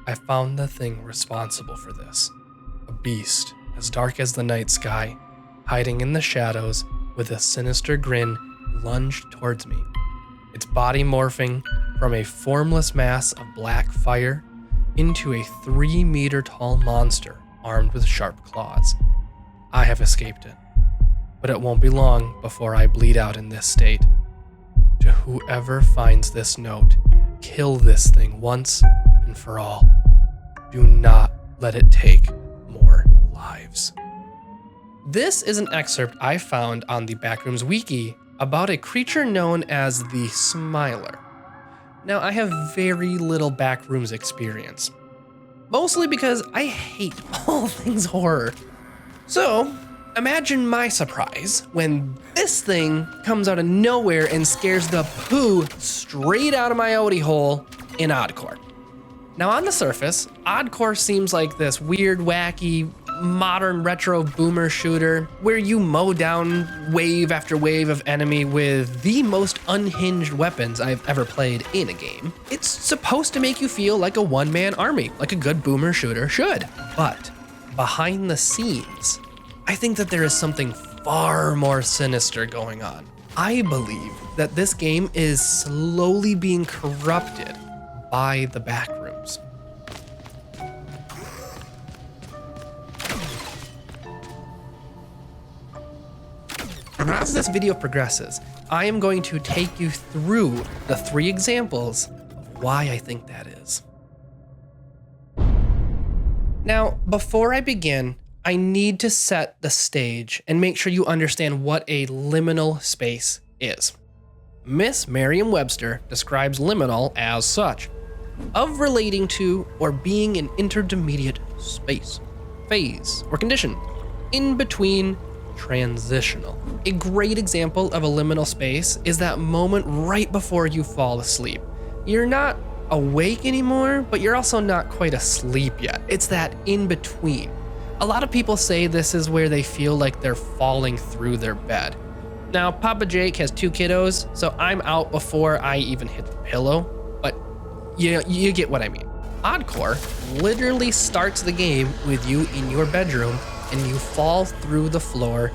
I found the thing responsible for this. A beast as dark as the night sky, hiding in the shadows with a sinister grin lunged towards me. Its body morphing from a formless mass of black fire into a 3-meter tall monster armed with sharp claws. I have escaped it, but it won't be long before I bleed out in this state. To whoever finds this note, kill this thing once and for all. Do not let it take more lives. This is an excerpt I found on the Backrooms wiki about a creature known as the Smiler. Now, I have very little Backrooms experience, mostly because I hate all things horror. So, imagine my surprise when this thing comes out of nowhere and scares the poo straight out of my Odie hole in ODDCORE. Now, on the surface, ODDCORE seems like this weird, wacky, modern retro boomer shooter where you mow down wave after wave of enemy with the most unhinged weapons I've ever played in a game. It's supposed to make you feel like a one-man army, like a good boomer shooter should. But behind the scenes, I think that there is something far more sinister going on. I believe that this game is slowly being corrupted by the Backrooms. As this video progresses, I am going to take you through the 3 examples of why I think that is. Now, before I begin, I need to set the stage and make sure you understand what a liminal space is. Miss Merriam-Webster describes liminal as such: of relating to or being an intermediate space, phase, or condition, in between, transitional. A great example of a liminal space is that moment right before you fall asleep. You're not awake anymore, but you're also not quite asleep yet. It's that in between. A lot of people say this is where they feel like they're falling through their bed. Now, Papa Jake has 2 kiddos, so I'm out before I even hit the pillow, but you get what I mean. ODDCORE literally starts the game with you in your bedroom and you fall through the floor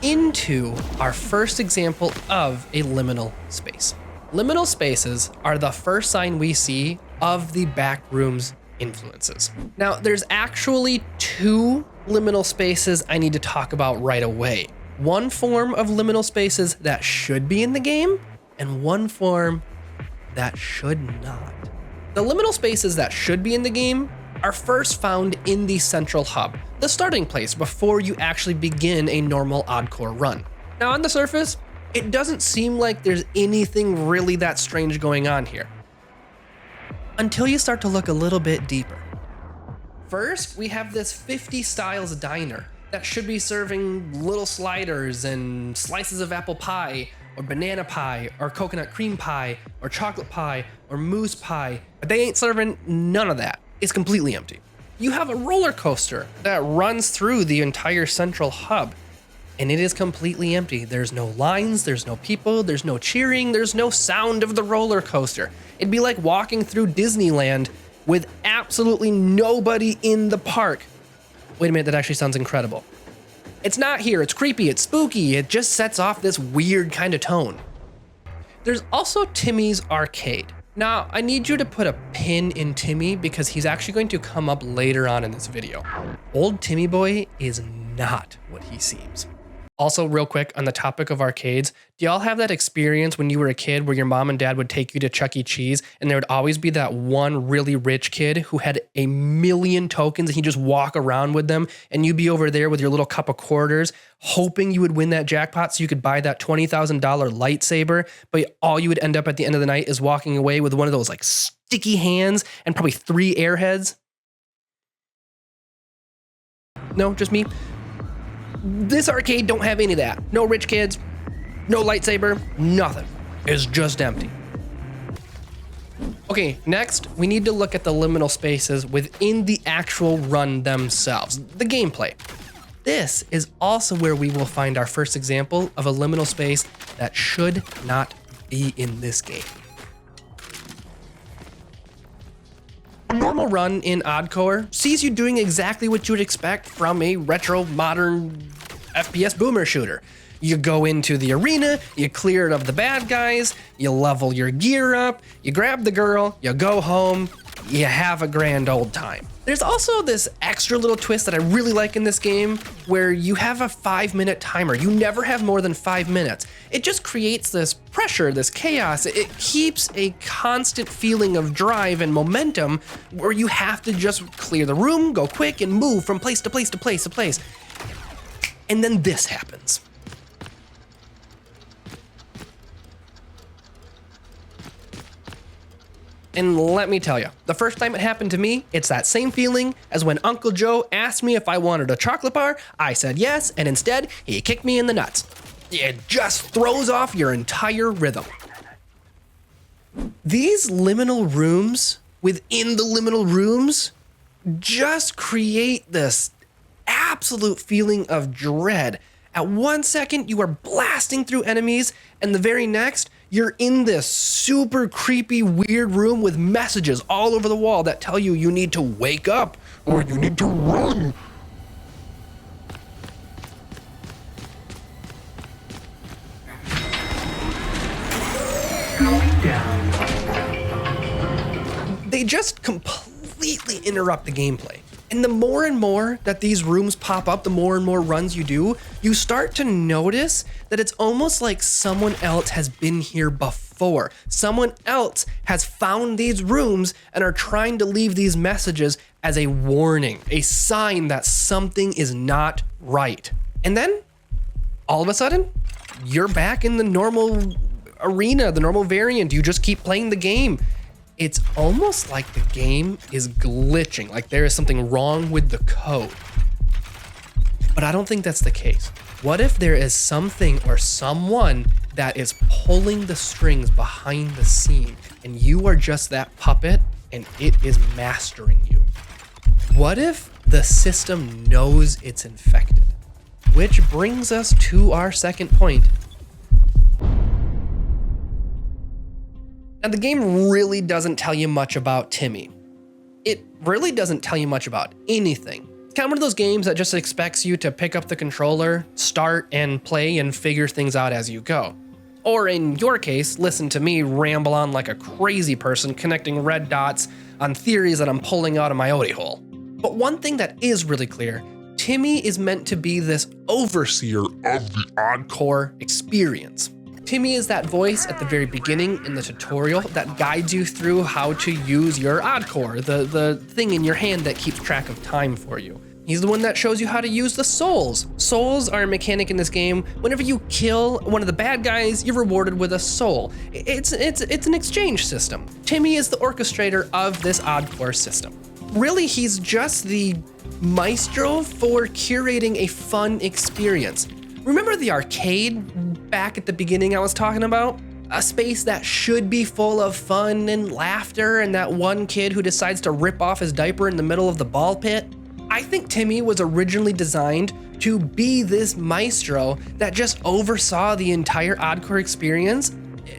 into our first example of a liminal space. Liminal spaces are the first sign we see of the Backrooms influences. Now, there's actually 2 liminal spaces I need to talk about right away. One form of liminal spaces that should be in the game, and one form that should not. The liminal spaces that should be in the game are first found in the central hub, the starting place before you actually begin a normal ODDCORE run. Now, on the surface, it doesn't seem like there's anything really that strange going on here, until you start to look a little bit deeper. First, we have this 50 Styles diner that should be serving little sliders and slices of apple pie, or banana pie, or coconut cream pie, or chocolate pie, or mousse pie, but they ain't serving none of that. It's completely empty. You have a roller coaster that runs through the entire central hub, and it is completely empty. There's no lines, there's no people, there's no cheering, there's no sound of the roller coaster. It'd be like walking through Disneyland with absolutely nobody in the park. Wait a minute, that actually sounds incredible. It's not here, it's creepy, it's spooky, it just sets off this weird kind of tone. There's also Timmy's Arcade. Now, I need you to put a pin in Timmy because he's actually going to come up later on in this video. Old Timmy boy is not what he seems. Also, real quick, on the topic of arcades, do y'all have that experience when you were a kid where your mom and dad would take you to Chuck E. Cheese and there would always be that one really rich kid who had a million tokens and he'd just walk around with them and you'd be over there with your little cup of quarters hoping you would win that jackpot so you could buy that $20,000 lightsaber, but all you would end up at the end of the night is walking away with one of those like sticky hands and probably 3 airheads? No, just me? This arcade don't have any of that. No rich kids, no lightsaber, nothing. It's just empty. Okay, next, we need to look at the liminal spaces within the actual run themselves, the gameplay. This is also where we will find our first example of a liminal space that should not be in this game. normal run in ODDCORE sees you doing exactly what you would expect from a retro modern FPS Boomer Shooter. You go into the arena, you clear it of the bad guys, you level your gear up, you grab the girl, you go home, you have a grand old time. There's also this extra little twist that I really like in this game where you have a 5-minute timer. You never have more than 5 minutes. It just creates this pressure, this chaos. It keeps a constant feeling of drive and momentum where you have to just clear the room, go quick, and move from place to place to place to place. And then this happens. And let me tell you, the first time it happened to me, it's that same feeling as when Uncle Joe asked me if I wanted a chocolate bar. I said yes, and instead, he kicked me in the nuts. It just throws off your entire rhythm. These liminal rooms within the liminal rooms just create this absolute feeling of dread. At 1 second, you are blasting through enemies, and the very next, you're in this super creepy, weird room with messages all over the wall that tell you you need to wake up or you need to run. They just completely interrupt the gameplay. And the more and more that these rooms pop up, the more and more runs you do, you start to notice that it's almost like someone else has been here before. Someone else has found these rooms and are trying to leave these messages as a warning, a sign that something is not right. And then, all of a sudden, you're back in the normal arena, the normal variant. You just keep playing the game. It's almost like the game is glitching, like there is something wrong with the code. But I don't think that's the case. What if there is something or someone that is pulling the strings behind the scene and you are just that puppet and it is mastering you? What if the system knows it's infected? Which brings us to our second point. Now, the game really doesn't tell you much about Timmy. It really doesn't tell you much about anything. It's kind of one of those games that just expects you to pick up the controller, start and play and figure things out as you go. Or in your case, listen to me ramble on like a crazy person connecting red dots on theories that I'm pulling out of my Odie hole. But one thing that is really clear, Timmy is meant to be this overseer of the ODDCORE experience. Timmy is that voice at the very beginning in the tutorial that guides you through how to use your ODDCORE, the thing in your hand that keeps track of time for you. He's the one that shows you how to use the souls. Souls are a mechanic in this game. Whenever you kill one of the bad guys, you're rewarded with a soul. It's an exchange system. Timmy is the orchestrator of this ODDCORE system. Really, he's just the maestro for curating a fun experience. Remember the arcade back at the beginning I was talking about? A space that should be full of fun and laughter and that one kid who decides to rip off his diaper in the middle of the ball pit? I think Timmy was originally designed to be this maestro that just oversaw the entire ODDCORE experience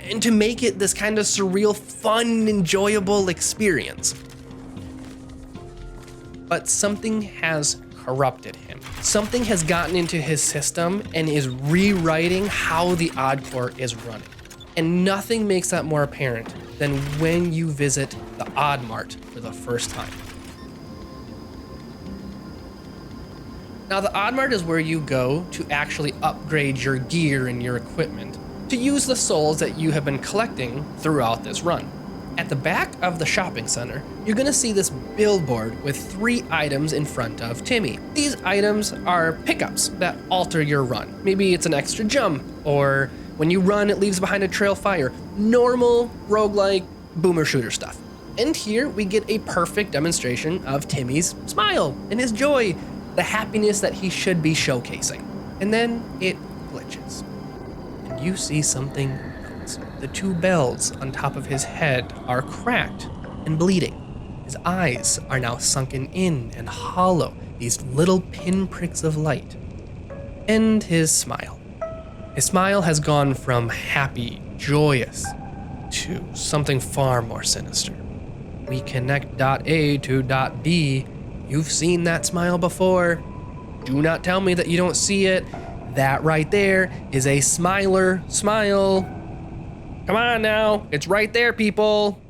and to make it this kind of surreal, fun, enjoyable experience. But something has corrupted him. Something has gotten into his system and is rewriting how the ODDCORE is running. And nothing makes that more apparent than when you visit the OddMart for the first time. Now, the OddMart is where you go to actually upgrade your gear and your equipment to use the souls that you have been collecting throughout this run. At the back of the shopping center, you're gonna see this billboard with 3 items in front of Timmy. These items are pickups that alter your run. Maybe it's an extra jump, or when you run, it leaves behind a trail of fire. Normal, roguelike, boomer shooter stuff. And here we get a perfect demonstration of Timmy's smile and his joy, the happiness that he should be showcasing. And then it glitches. And you see something else. The 2 bells on top of his head are cracked and bleeding. His eyes are now sunken in and hollow, these little pinpricks of light. And his smile. His smile has gone from happy, joyous, to something far more sinister. we connect dot A to dot B. You've seen that smile before. Do not tell me that you don't see it. That right there is a smiler smile. Come on now, it's right there, people.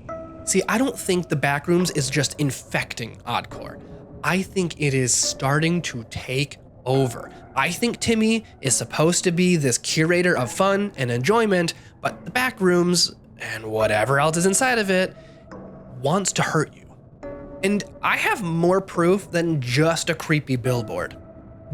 See, I don't think the Backrooms is just infecting ODDCORE. I think it is starting to take over. I think Timmy is supposed to be this curator of fun and enjoyment, but the Backrooms, and whatever else is inside of it, wants to hurt you. And I have more proof than just a creepy billboard.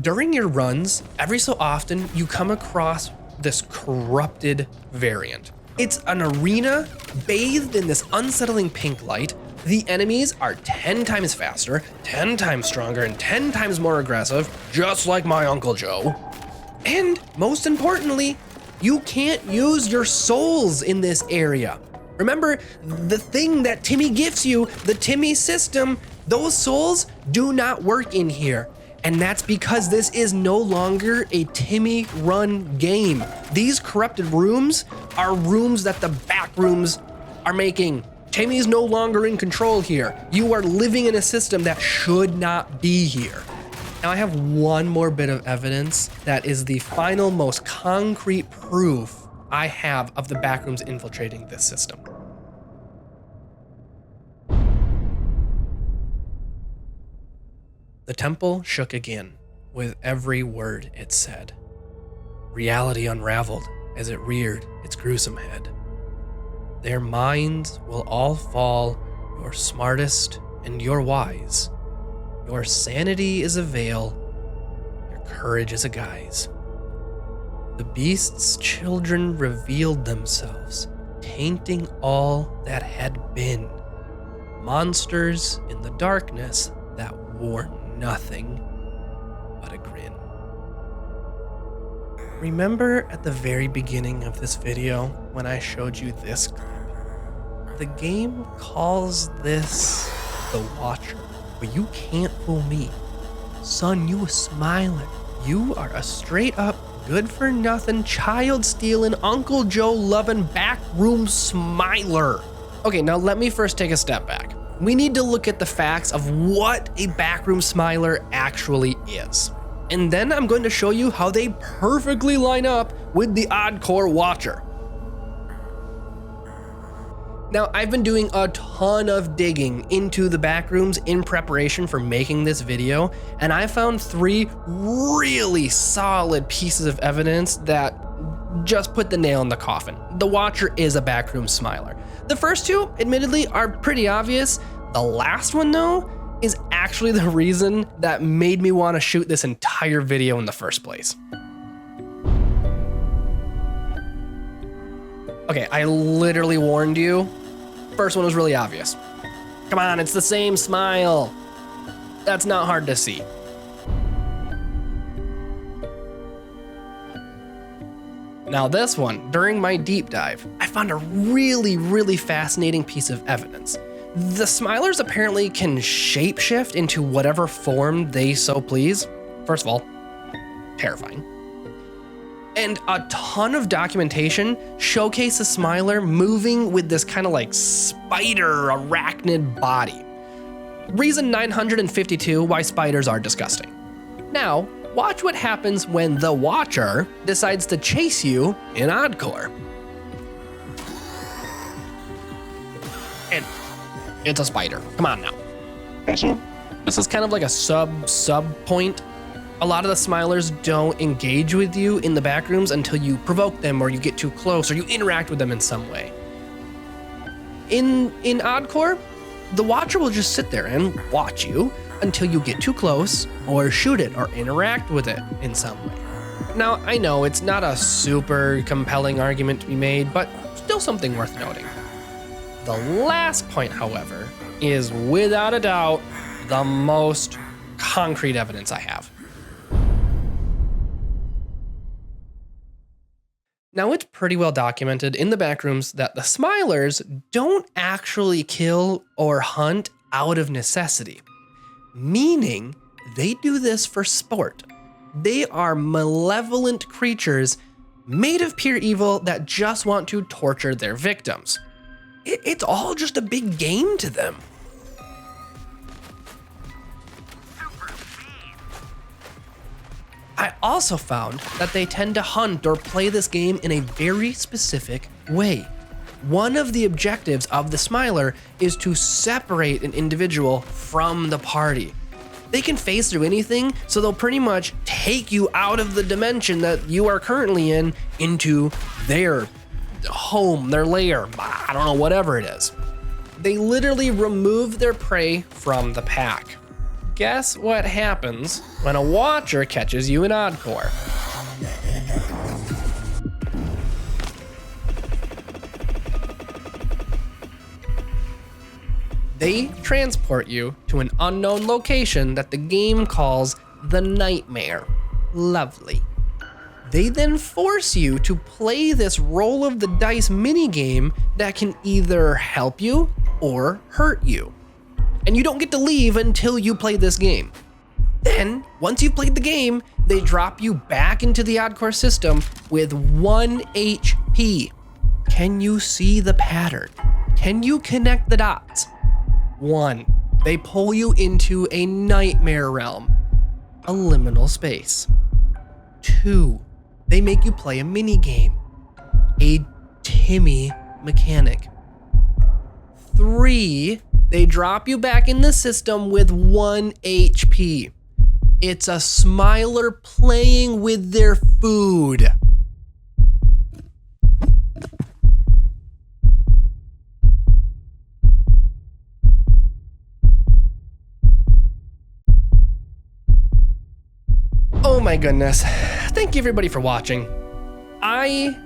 During your runs, every so often, you come across this corrupted variant. It's an arena bathed in this unsettling pink light. The enemies are 10 times faster, 10 times stronger, and 10 times more aggressive, just like my Uncle Joe. And most importantly, you can't use your souls in this area. Remember, the thing that Timmy gifts you, the Timmy system, those souls do not work in here. And that's because this is no longer a Timmy run game. These corrupted rooms are rooms that the Backrooms are making. Timmy's no longer in control here. You are living in a system that should not be here. Now I have one more bit of evidence that is the final, most concrete proof I have of the Backrooms infiltrating this system. The temple shook again with every word it said. Reality unraveled as it reared its gruesome head. Their minds will all fall, your smartest and your wise. Your sanity is a veil, your courage is a guise. The beast's children revealed themselves, tainting all that had been. Monsters in the darkness that wore nothing but a grin. Remember at the very beginning of this video when I showed you this clip? The game calls this the Watcher, but you can't fool me. Son, you a smiler. You are a straight up good for nothing, child stealing, Uncle Joe loving backroom smiler. Okay, now let me first take a step back. We need to look at the facts of what a backroom smiler actually is. And then I'm going to show you how they perfectly line up with the ODDCORE Watcher. Now, I've been doing a ton of digging into the Backrooms in preparation for making this video, and I found 3 really solid pieces of evidence that just put the nail in the coffin. The Watcher is a backroom smiler. The first 2, admittedly, are pretty obvious. The last one, though, is actually the reason that made me want to shoot this entire video in the first place. Okay, I literally warned you. First one was really obvious. Come on, it's the same smile. That's not hard to see. Now this one, during my deep dive, I found a really fascinating piece of evidence. The smilers apparently can shapeshift into whatever form they so please. First of all, terrifying. And a ton of documentation showcase a smiler moving with this kind of like spider arachnid body. Reason 952 why spiders are disgusting. Now, watch what happens when the Watcher decides to chase you in ODDCORE. And it's a spider. Come on now. This is kind of like a sub point. A lot of the smilers don't engage with you in the Backrooms until you provoke them or you get too close or you interact with them in some way. In ODDCORE, the Watcher will just sit there and watch you until you get too close or shoot it or interact with it in some way. Now, I know it's not a super compelling argument to be made, but still something worth noting. The last point, however, is without a doubt the most concrete evidence I have. Now, it's pretty well documented in the Backrooms that the smilers don't actually kill or hunt out of necessity, meaning they do this for sport. They are malevolent creatures made of pure evil that just want to torture their victims. It's all just a big game to them. I also found that they tend to hunt or play this game in a very specific way. One of the objectives of the Smiler is to separate an individual from the party. They can phase through anything, so they'll pretty much take you out of the dimension that you are currently in into their home, their lair, I don't know, whatever it is. They literally remove their prey from the pack. Guess what happens when a watcher catches you in ODDCORE? They transport you to an unknown location that the game calls the Nightmare. Lovely. They then force you to play this roll of the dice minigame that can either help you or hurt you. And you don't get to leave until you play this game. Then, once you've played the game, they drop you back into the ODDCORE system with 1 HP. Can you see the pattern? Can you connect the dots? 1. They pull you into a nightmare realm, a liminal space. 2. They make you play a mini game, a Timmy mechanic. 3. They drop you back in the system with 1 HP. It's a Smiler playing with their food. Oh my goodness. Thank you everybody for watching. I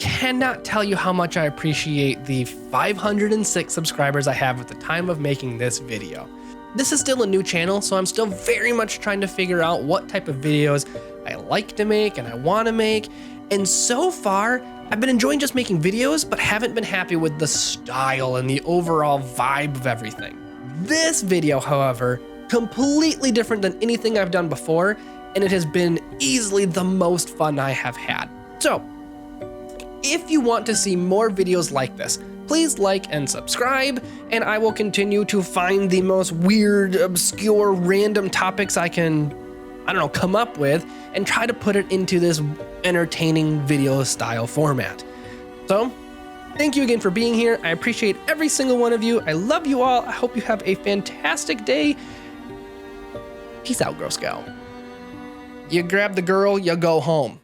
cannot tell you how much I appreciate the 506 subscribers I have at the time of making this video. This is still a new channel, so I'm still very much trying to figure out what type of videos I like to make and I want to make. And so far, I've been enjoying just making videos, but haven't been happy with the style and the overall vibe of everything. This video, however, completely different than anything I've done before, and it has been easily the most fun I have had. So, if you want to see more videos like this, please like and subscribe, and I will continue to find the most weird, obscure, random topics I can, come up with, and try to put it into this entertaining video style format. So, thank you again for being here. I appreciate every single one of you. I love you all. I hope you have a fantastic day. Peace out, Girl Scout. You grab the girl, you go home.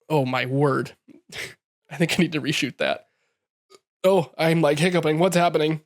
Oh my word. I think I need to reshoot that. Oh, I'm like hiccuping. What's happening?